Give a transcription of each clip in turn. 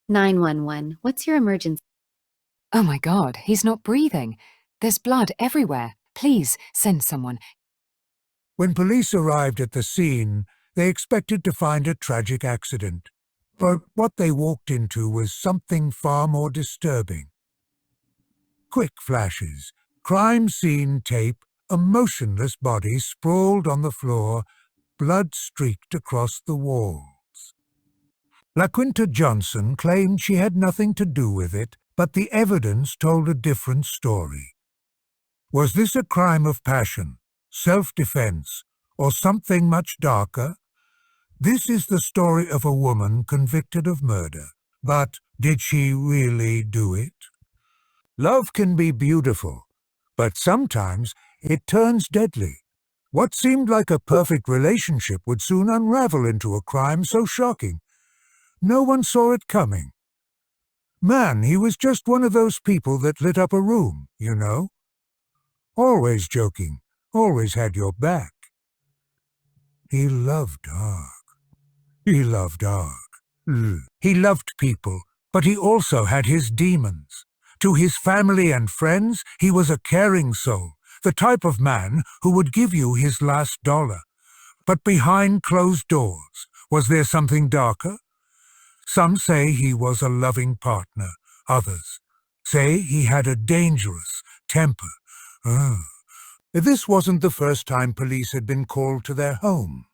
911. What's your emergency? Oh my God, he's not breathing. There's blood everywhere. Please send someone. When police arrived at the scene, they expected to find a tragic accident. But what they walked into was something far more disturbing. Quick flashes, crime scene tape, a motionless body sprawled on the floor, blood streaked across the walls. Laquinta Johnson claimed she had nothing to do with it, but the evidence told a different story. Was this a crime of passion, self-defense, or something much darker? This is the story of a woman convicted of murder. But did she really do it? Love can be beautiful, but sometimes it turns deadly. What seemed like a perfect relationship would soon unravel into a crime so shocking. No one saw it coming. Man, he was just one of those people that lit up a room, you know. Always joking, always had your back. He loved dark. He loved dark. He loved people, but he also had his demons. To his family and friends, he was a caring soul, the type of man who would give you his last dollar. But behind closed doors, was there something darker? Some say he was a loving partner. Others say he had a dangerous temper. This wasn't the first time police had been called to their home.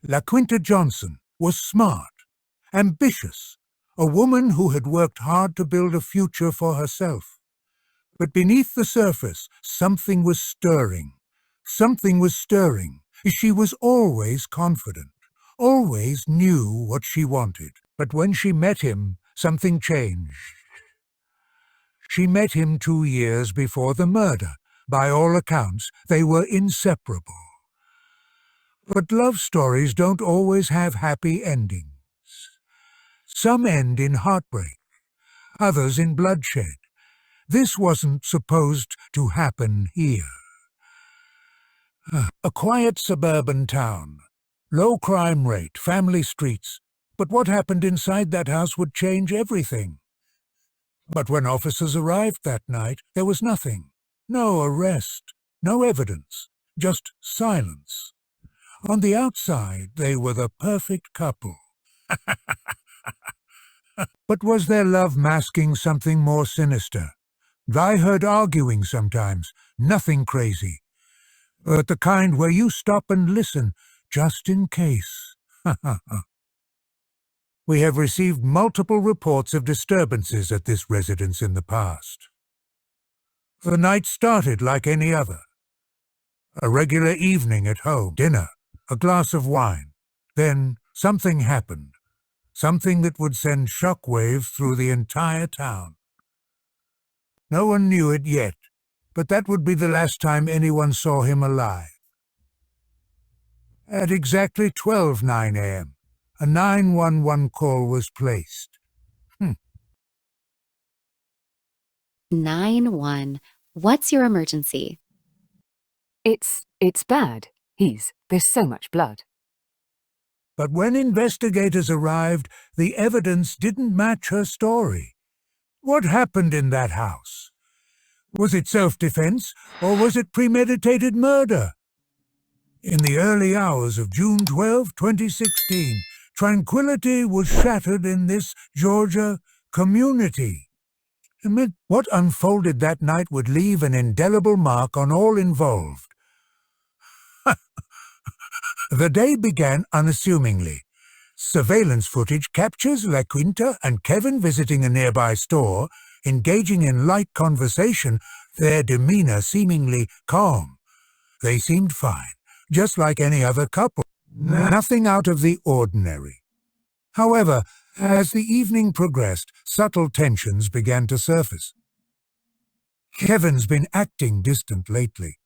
Laquinta Johnson was smart, ambitious, a woman who had worked hard to build a future for herself. But beneath the surface, something was stirring. Something was stirring. She was always confident, always knew what she wanted. But when she met him, something changed. She met him 2 years before the murder. By all accounts, they were inseparable. But love stories don't always have happy endings. Some end in heartbreak, others in bloodshed. This wasn't supposed to happen here. A quiet suburban town, low crime rate, family streets. But what happened inside that house would change everything. But when officers arrived that night, there was nothing. No arrest, no evidence, just silence. On the outside, they were the perfect couple. But was their love masking something more sinister? I heard arguing sometimes, nothing crazy. But the kind where you stop and listen, just in case. We have received multiple reports of disturbances at this residence in the past. The night started like any other. A regular evening at home, dinner, a glass of wine. Then something happened. Something that would send shockwaves through the entire town. No one knew it yet, but that would be the last time anyone saw him alive. At exactly 12:09 a.m., a 911 call was placed. 911. What's your emergency? It's bad. There's so much blood. But when investigators arrived, the evidence didn't match her story. What happened in that house? Was it self-defense, or was it premeditated murder? In the early hours of June 12, 2016, tranquility was shattered in this Georgia community. What unfolded that night would leave an indelible mark on all involved. The day began unassumingly. Surveillance footage captures Laquinta and Kevin visiting a nearby store, engaging in light conversation, their demeanor seemingly calm. They seemed fine, just like any other couple. Nothing out of the ordinary. However, as the evening progressed, subtle tensions began to surface. Kevin's been acting distant lately.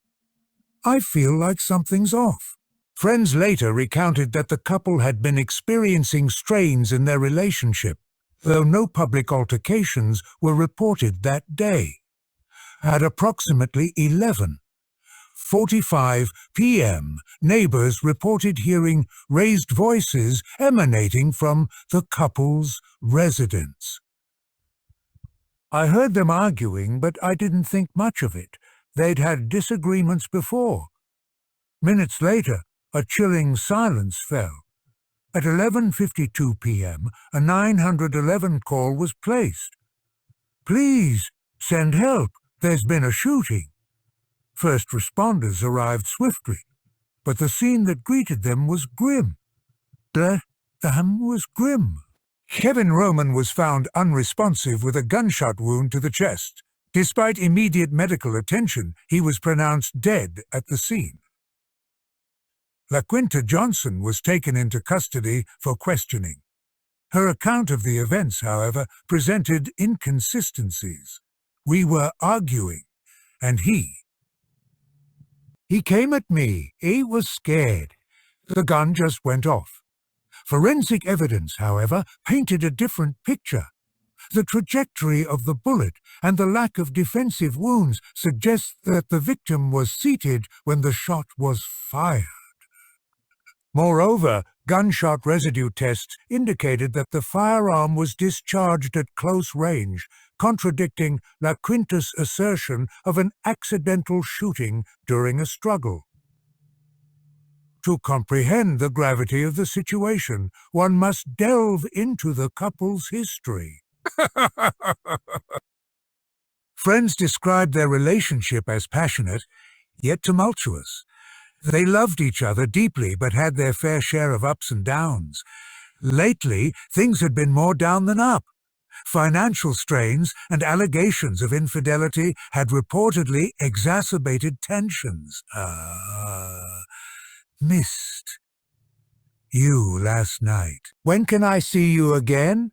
I feel like something's off. Friends later recounted that the couple had been experiencing strains in their relationship, though no public altercations were reported that day. At approximately 11, 6:45 p.m., neighbors reported hearing raised voices emanating from the couple's residence. I heard them arguing, but I didn't think much of it. They'd had disagreements before. Minutes later, a chilling silence fell. At 11:52 p.m., a 911 call was placed. "Please, send help. There's been a shooting." First responders arrived swiftly, but the scene that greeted them was grim. Was grim. Kevin Roman was found unresponsive with a gunshot wound to the chest. Despite immediate medical attention, he was pronounced dead at the scene. Laquinta Johnson was taken into custody for questioning. Her account of the events, however, presented inconsistencies. "We were arguing, and he came at me. He was scared. The gun just went off." Forensic evidence, however, painted a different picture. The trajectory of the bullet and the lack of defensive wounds suggest that the victim was seated when the shot was fired. Moreover, gunshot residue tests indicated that the firearm was discharged at close range, contradicting Laquinta's assertion of an accidental shooting during a struggle. To comprehend the gravity of the situation, one must delve into the couple's history. Friends described their relationship as passionate, yet tumultuous. They loved each other deeply but had their fair share of ups and downs. Lately, things had been more down than up. Financial strains and allegations of infidelity had reportedly exacerbated tensions. Missed you last night. When can I see you again?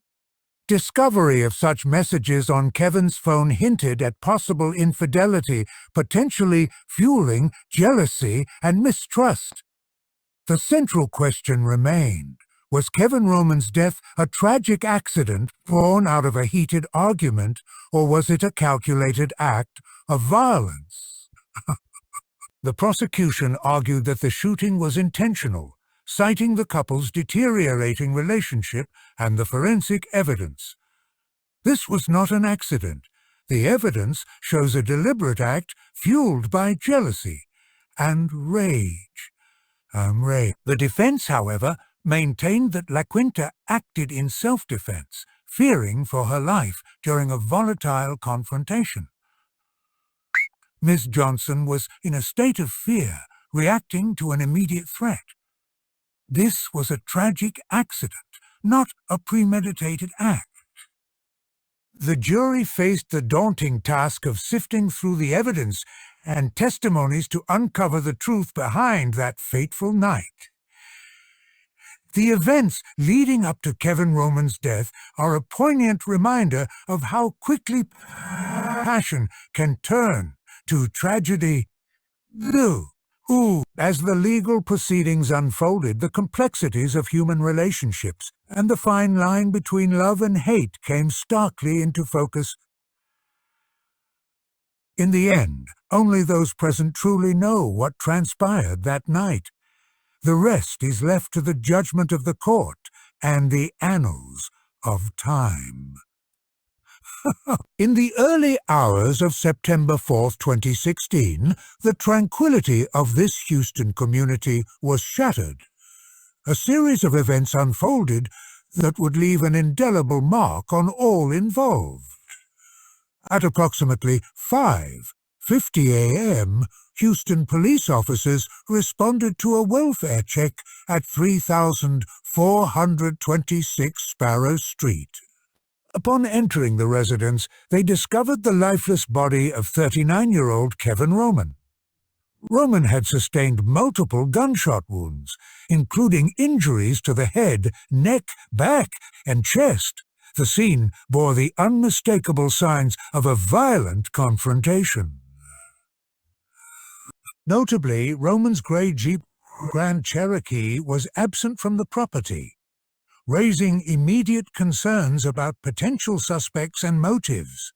Discovery of such messages on Kevin's phone hinted at possible infidelity, potentially fueling jealousy and mistrust. The central question remained: was Kevin Roman's death a tragic accident born out of a heated argument, or was it a calculated act of violence? The prosecution argued that the shooting was intentional, citing the couple's deteriorating relationship and the forensic evidence. This was not an accident. The evidence shows a deliberate act fueled by jealousy and rage. The defense, however, maintained that Laquinta acted in self-defense, fearing for her life during a volatile confrontation. Ms. Johnson was in a state of fear, reacting to an immediate threat. This was a tragic accident, not a premeditated act. The jury faced the daunting task of sifting through the evidence and testimonies to uncover the truth behind that fateful night. The events leading up to Kevin Roman's death are a poignant reminder of how quickly passion can turn to tragedy. As the legal proceedings unfolded, the complexities of human relationships and the fine line between love and hate came starkly into focus. In the end, only those present truly know what transpired that night. The rest is left to the judgment of the court and the annals of time. In the early hours of September 4th, 2016, the tranquility of this Houston community was shattered. A series of events unfolded that would leave an indelible mark on all involved. At approximately 5:50 a.m., Houston police officers responded to a welfare check at 3426 Sparrow Street. Upon entering the residence, they discovered the lifeless body of 39-year-old Kevin Roman. Roman had sustained multiple gunshot wounds, including injuries to the head, neck, back, and chest. The scene bore the unmistakable signs of a violent confrontation. Notably, Roman's gray Jeep Grand Cherokee was absent from the property, raising immediate concerns about potential suspects and motives.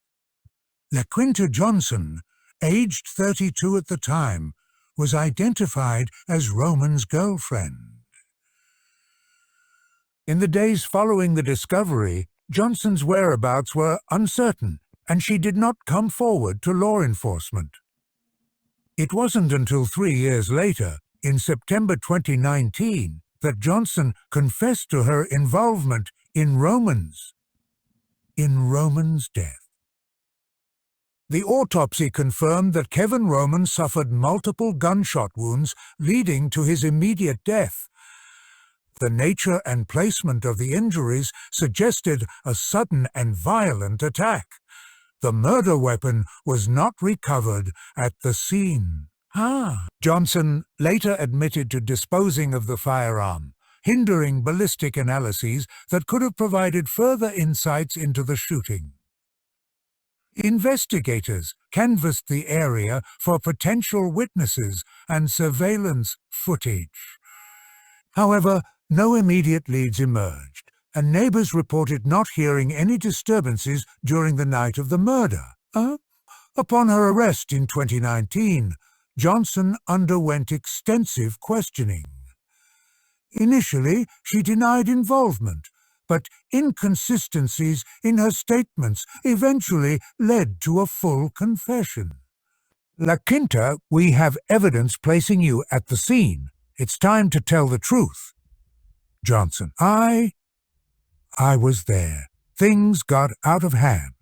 Laquinta Johnson, aged 32 at the time, was identified as Roman's girlfriend. In the days following the discovery, Johnson's whereabouts were uncertain, and she did not come forward to law enforcement. It wasn't until 3 years later, in September 2019, that Johnson confessed to her involvement in Roman's death. The autopsy confirmed that Kevin Roman suffered multiple gunshot wounds leading to his immediate death. The nature and placement of the injuries suggested a sudden and violent attack. The murder weapon was not recovered at the scene. Johnson later admitted to disposing of the firearm, hindering ballistic analyses that could have provided further insights into the shooting. Investigators canvassed the area for potential witnesses and surveillance footage. However, no immediate leads emerged, and neighbors reported not hearing any disturbances during the night of the murder. Upon her arrest in 2019, Johnson underwent extensive questioning. Initially, she denied involvement, but inconsistencies in her statements eventually led to a full confession. Laquinta, we have evidence placing you at the scene. It's time to tell the truth. Johnson, I was there. Things got out of hand.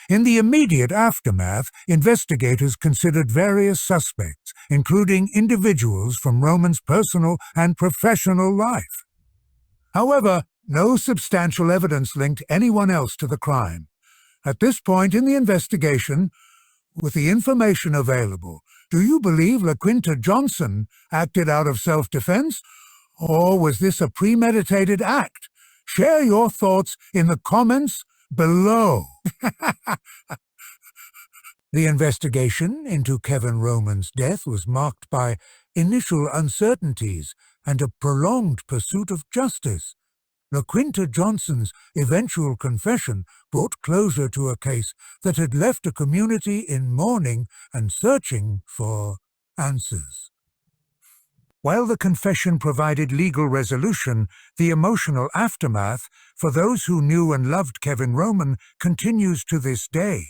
In the immediate aftermath, investigators considered various suspects, including individuals from Roman's personal and professional life. However, no substantial evidence linked anyone else to the crime. At this point in the investigation, with the information available, do you believe Laquinta Johnson acted out of self-defense, or was this a premeditated act? Share your thoughts in the comments below. The investigation into Kevin Roman's death was marked by initial uncertainties and a prolonged pursuit of justice. Laquinta Johnson's eventual confession brought closure to a case that had left a community in mourning and searching for answers. While the confession provided legal resolution, the emotional aftermath for those who knew and loved Kevin Roman continues to this day.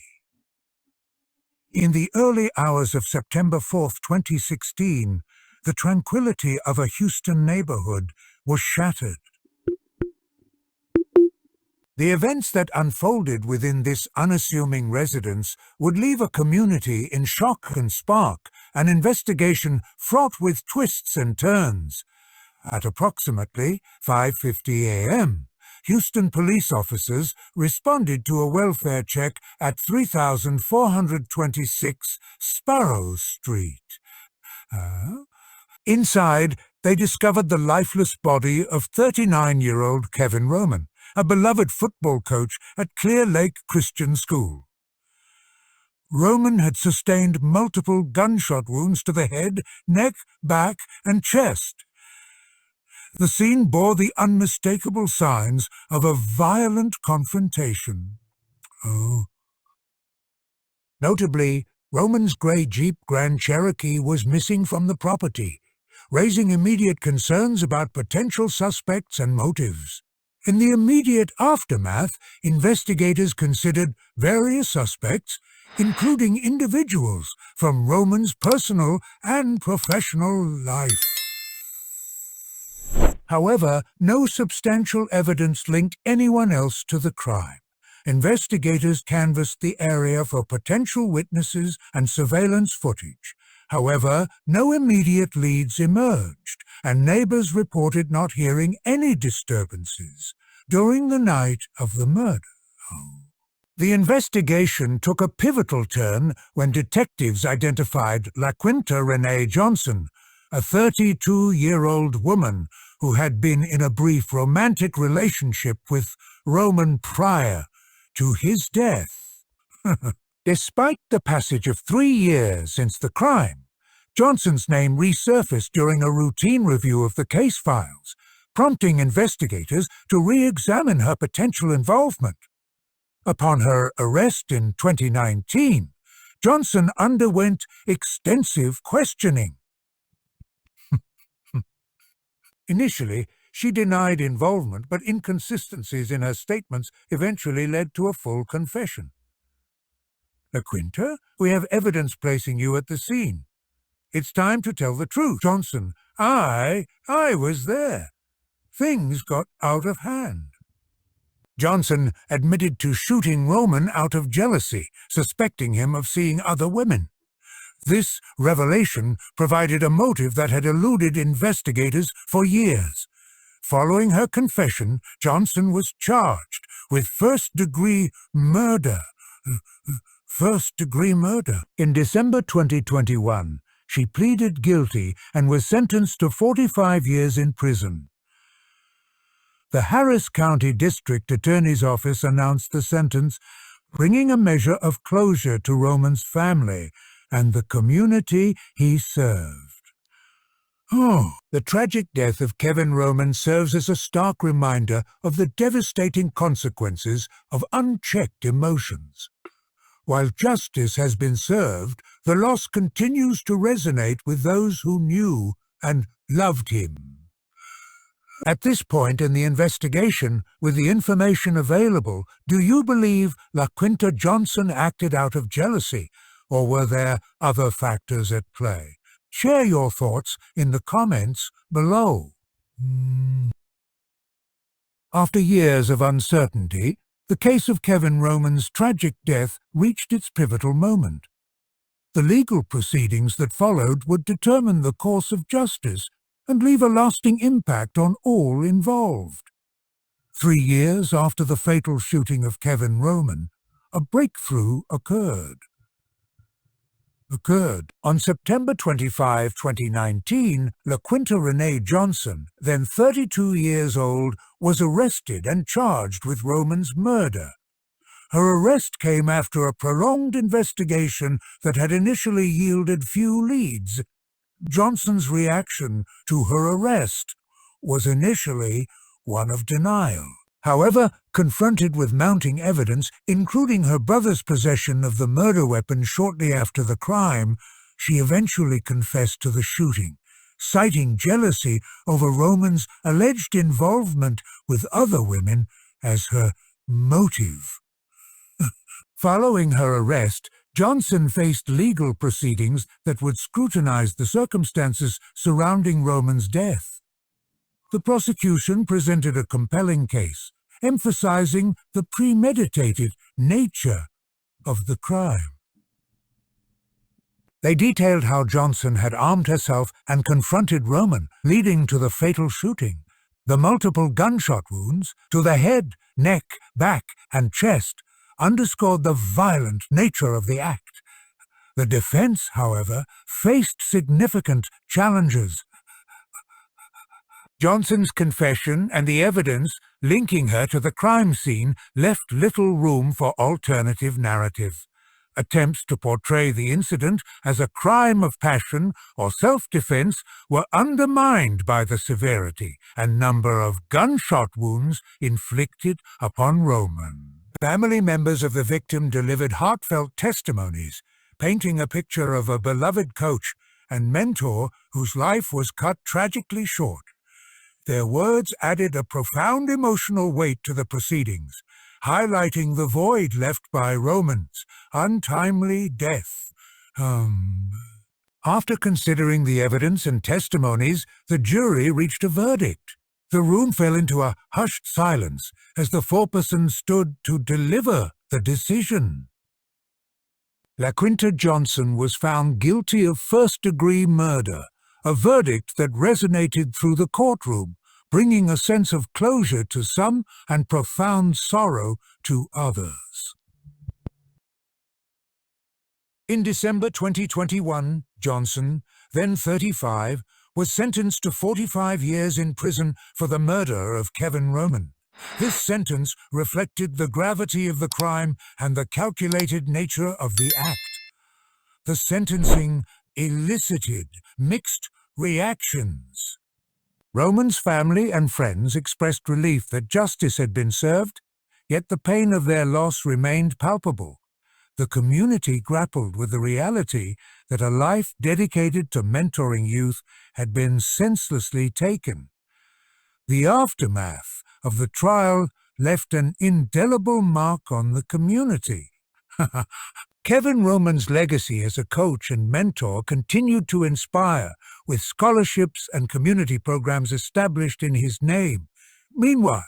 In the early hours of September 4, 2016, the tranquility of a Houston neighborhood was shattered. The events that unfolded within this unassuming residence would leave a community in shock and spark an investigation fraught with twists and turns. At approximately 5:50 a.m., Houston police officers responded to a welfare check at 3426 Sparrow Street. Inside, they discovered the lifeless body of 39-year-old Kevin Roman, a beloved football coach at Clear Lake Christian School. Roman had sustained multiple gunshot wounds to the head, neck, back, and chest. The scene bore the unmistakable signs of a violent confrontation. Notably, Roman's grey Jeep Grand Cherokee was missing from the property, raising immediate concerns about potential suspects and motives. In the immediate aftermath, investigators considered various suspects, including individuals from Roman's personal and professional life. However, no substantial evidence linked anyone else to the crime. Investigators canvassed the area for potential witnesses and surveillance footage. However, no immediate leads emerged, and neighbors reported not hearing any disturbances during the night of the murder. The investigation took a pivotal turn when detectives identified Laquinta Renee Johnson, a 32-year-old woman who had been in a brief romantic relationship with Roman prior to his death. Despite the passage of 3 years since the crime, Johnson's name resurfaced during a routine review of the case files, prompting investigators to re-examine her potential involvement. Upon her arrest in 2019, Johnson underwent extensive questioning. Initially, she denied involvement, but inconsistencies in her statements eventually led to a full confession. "Laquinta, we have evidence placing you at the scene. It's time to tell the truth." "Johnson, I was there. Things got out of hand." Johnson admitted to shooting Roman out of jealousy, suspecting him of seeing other women. This revelation provided a motive that had eluded investigators for years. Following her confession, Johnson was charged with first-degree murder. First-degree murder. In December 2021, she pleaded guilty and was sentenced to 45 years in prison. The Harris County District Attorney's Office announced the sentence, bringing a measure of closure to Roman's family and the community he served. The tragic death of Kevin Roman serves as a stark reminder of the devastating consequences of unchecked emotions. While justice has been served, the loss continues to resonate with those who knew and loved him. At this point in the investigation, with the information available, do you believe Laquinta Johnson acted out of jealousy, or were there other factors at play? Share your thoughts in the comments below. After years of uncertainty, the case of Kevin Roman's tragic death reached its pivotal moment. The legal proceedings that followed would determine the course of justice and leave a lasting impact on all involved. 3 years after the fatal shooting of Kevin Roman, a breakthrough occurred. On September 25, 2019, Laquinta Renee Johnson, then 32 years old, was arrested and charged with Roman's murder. Her arrest came after a prolonged investigation that had initially yielded few leads. Johnson's reaction to her arrest was initially one of denial. However, confronted with mounting evidence, including her brother's possession of the murder weapon shortly after the crime, she eventually confessed to the shooting, citing jealousy over Roman's alleged involvement with other women as her motive. Following her arrest, Johnson faced legal proceedings that would scrutinize the circumstances surrounding Roman's death. The prosecution presented a compelling case, emphasizing the premeditated nature of the crime. They detailed how Johnson had armed herself and confronted Roman, leading to the fatal shooting. The multiple gunshot wounds to the head, neck, back, and chest underscored the violent nature of the act. The defense, however, faced significant challenges. Johnson's confession and the evidence linking her to the crime scene left little room for alternative narrative. Attempts to portray the incident as a crime of passion or self-defense were undermined by the severity and number of gunshot wounds inflicted upon Roman. Family members of the victim delivered heartfelt testimonies, painting a picture of a beloved coach and mentor whose life was cut tragically short. Their words added a profound emotional weight to the proceedings, highlighting the void left by Roman's untimely death. After considering the evidence and testimonies, the jury reached a verdict. The room fell into a hushed silence as the foreperson stood to deliver the decision. Laquinta Johnson was found guilty of first-degree murder, a verdict that resonated through the courtroom, bringing a sense of closure to some and profound sorrow to others. In December 2021, Johnson, then 35, was sentenced to 45 years in prison for the murder of Kevin Roman. This sentence reflected the gravity of the crime and the calculated nature of the act. The sentencing elicited mixed reactions. Roman's family and friends expressed relief that justice had been served, yet the pain of their loss remained palpable. The community grappled with the reality that a life dedicated to mentoring youth had been senselessly taken. The aftermath of the trial left an indelible mark on the community. Kevin Roman's legacy as a coach and mentor continued to inspire, with scholarships and community programs established in his name. Meanwhile,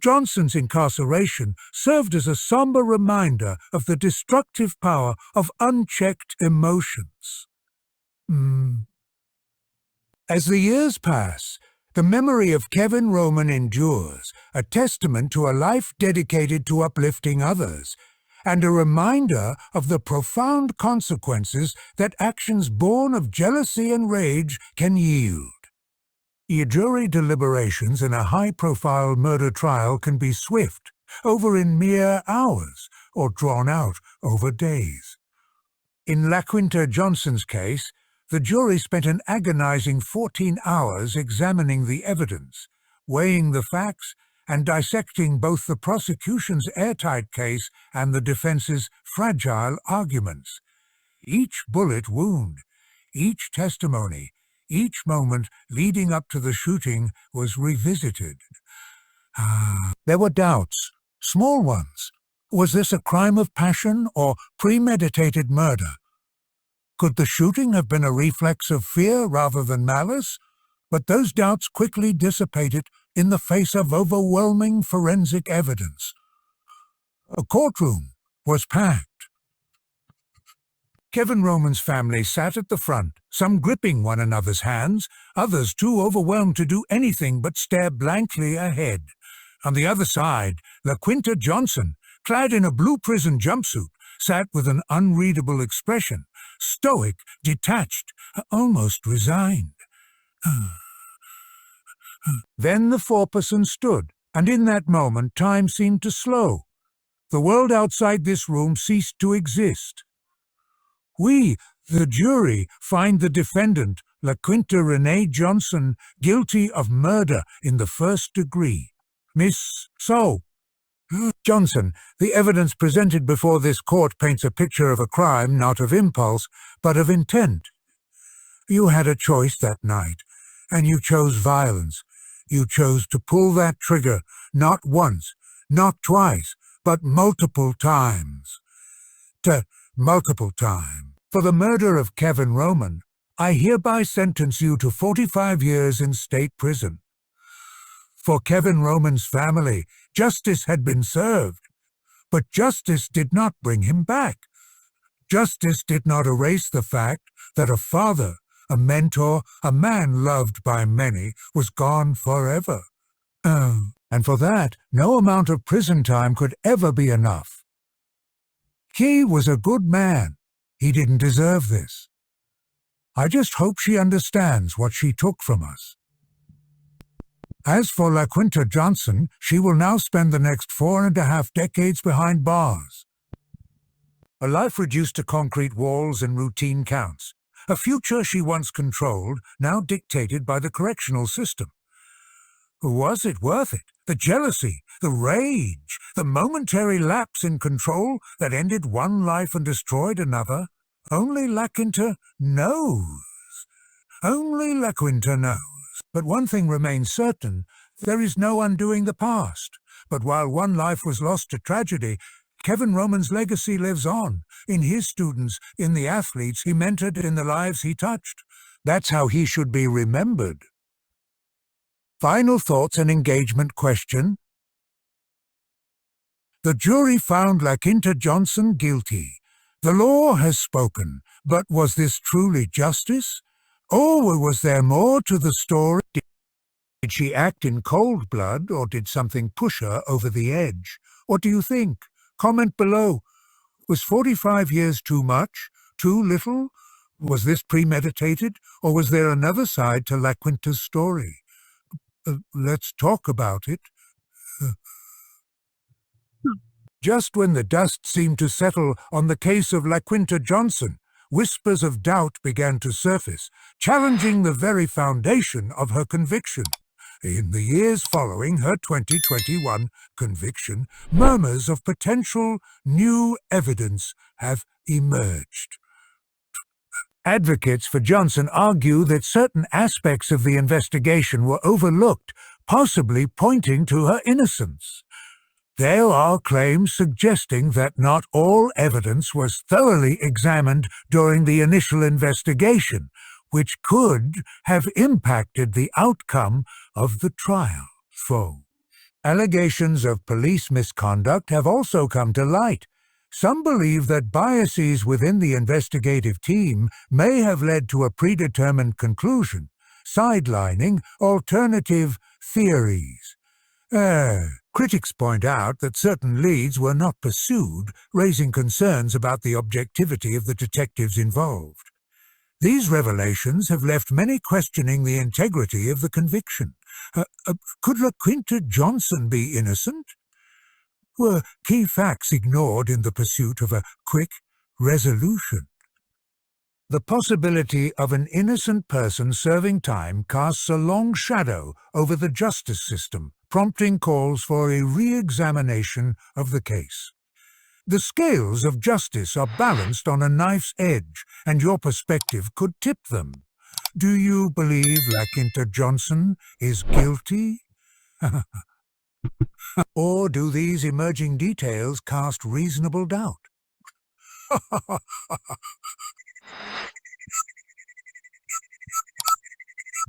Johnson's incarceration served as a somber reminder of the destructive power of unchecked emotions. As the years pass, the memory of Kevin Roman endures, a testament to a life dedicated to uplifting others, and a reminder of the profound consequences that actions born of jealousy and rage can yield. Jury deliberations in a high-profile murder trial can be swift, over in mere hours, or drawn out over days. In Laquinta Johnson's case, the jury spent an agonizing 14 hours examining the evidence, weighing the facts, and dissecting both the prosecution's airtight case and the defense's fragile arguments. Each bullet wound, each testimony, each moment leading up to the shooting was revisited. There were doubts, small ones. Was this a crime of passion or premeditated murder? Could the shooting have been a reflex of fear rather than malice? But those doubts quickly dissipated in the face of overwhelming forensic evidence. A courtroom was packed. Kevin Roman's family sat at the front, some gripping one another's hands, others too overwhelmed to do anything but stare blankly ahead. On the other side, Laquinta Johnson, clad in a blue prison jumpsuit, sat with an unreadable expression, stoic, detached, almost resigned. Then the foreperson stood, and in that moment time seemed to slow. The world outside this room ceased to exist. We, the jury, find the defendant, Laquinta Renee Johnson, guilty of murder in the first degree. Miss Johnson, the evidence presented before this court paints a picture of a crime not of impulse, but of intent. You had a choice that night, and you chose violence. You chose to pull that trigger, not once, not twice, but multiple times. Multiple times. For the murder of Kevin Roman, I hereby sentence you to 45 years in state prison. For Kevin Roman's family, justice had been served, but justice did not bring him back. Justice did not erase the fact that a father, a mentor, a man loved by many, was gone forever. And for that, no amount of prison time could ever be enough. He was a good man. He didn't deserve this. I just hope she understands what she took from us. As for Laquinta Johnson, she will now spend the next 4.5 decades behind bars. A life reduced to concrete walls and routine counts. A future she once controlled, now dictated by the correctional system. Was it worth it? The jealousy, the rage, the momentary lapse in control that ended one life and destroyed another? Only Laquinta knows. Only Laquinta knows. But one thing remains certain, there is no undoing the past. But while one life was lost to tragedy, Kevin Roman's legacy lives on, in his students, in the athletes he mentored, in the lives he touched. That's how he should be remembered. Final thoughts and engagement question. The jury found Laquinta Johnson guilty. The law has spoken, but was this truly justice? Or was there more to the story? Did she act in cold blood, or did something push her over the edge? What do you think? Comment below. Was 45 years too much? Too little? Was this premeditated? Or was there another side to Laquinta's story? Let's talk about it. Just when the dust seemed to settle on the case of Laquinta Johnson, whispers of doubt began to surface, challenging the very foundation of her conviction. In the years following her 2021 conviction, murmurs of potential new evidence have emerged. Advocates for Johnson argue that certain aspects of the investigation were overlooked, possibly pointing to her innocence. There are claims suggesting that not all evidence was thoroughly examined during the initial investigation, which could have impacted the outcome of the trial. Allegations of police misconduct have also come to light. Some believe that biases within the investigative team may have led to a predetermined conclusion, sidelining alternative theories. Critics point out that certain leads were not pursued, raising concerns about the objectivity of the detectives involved. These revelations have left many questioning the integrity of the conviction. Could Laquinta Johnson be innocent? Were key facts ignored in the pursuit of a quick resolution? The possibility of an innocent person serving time casts a long shadow over the justice system, prompting calls for a re-examination of the case. The scales of justice are balanced on a knife's edge, and your perspective could tip them. Do you believe Laquinta Johnson is guilty? Or do these emerging details cast reasonable doubt?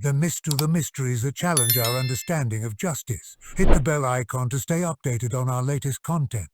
The mysteries that challenge our understanding of justice. Hit the bell icon to stay updated on our latest content.